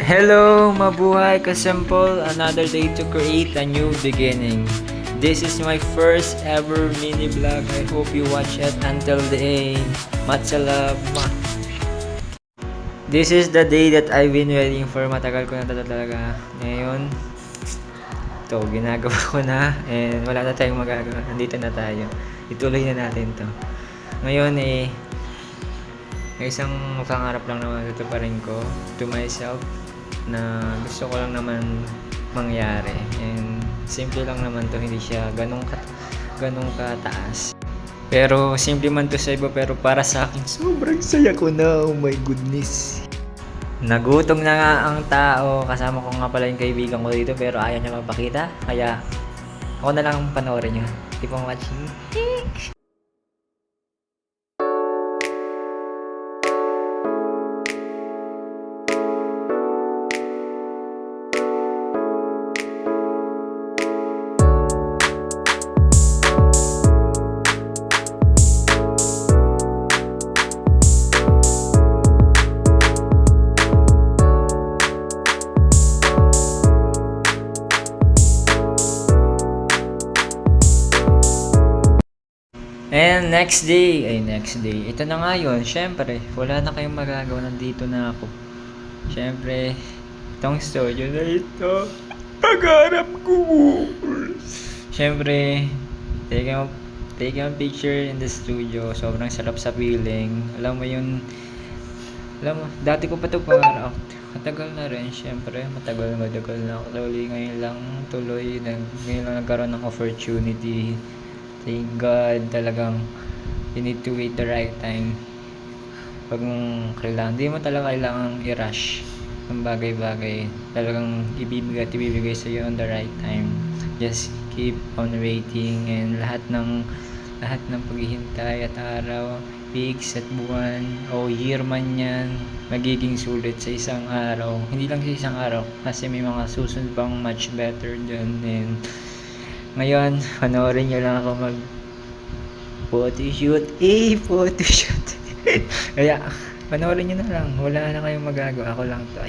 Hello, mabuhay kasimple, another day to create a new beginning. This is my first ever mini vlog. I hope you watch it until the end. Much love. This is the day that I've been waiting for. Matagal ko na talaga. Ngayon, ito, ginagawa ko na. And wala na tayong magagawa. Nandito na tayo. Ituloy na natin to. Ngayon may isang pangarap lang naman tutuparin ko to myself na gusto ko lang naman mangyari, and simple lang naman to, hindi siya ganong kataas, pero simple man to sa iba, pero para sa akin sobrang saya ko na. Oh my goodness, nagutom na nga ang tao. Kasama ko nga pala yung kaibigan ko dito, pero ayaw niya magpakita, kaya ako na lang panoorin niyo. Keep on watching. And next day, ito na nga yun. Syempre, wala na kayong magagawa, nandito na ako. Syempre, itong studio na ito, pag-harap ko. Syempre, taking a picture in the studio, sobrang sarap sa feeling. Alam mo, dati ko pa ito pangarap. Matagal na rin, syempre, matagal na ako. Ngayon lang nagkaroon ng opportunity. Thank God, talagang you need to wait the right time. Pag kailangan, hindi mo talaga kailangan i-rush ng bagay-bagay. Talagang ibibigay sa iyo on the right time. Just keep on waiting, and lahat ng paghihintay at araw, weeks at buwan o year man yan, magiging sulit sa isang araw. Hindi lang sa isang araw, kasi may mga susunod pang much better dyan. And ngayon, panoorin nyo lang ako mag photoshoot. Kaya, panoorin nyo na lang. Wala na kayong magagawa. Ako lang to.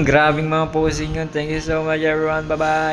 Grabing mga posing yun. Thank you so much everyone. Bye bye.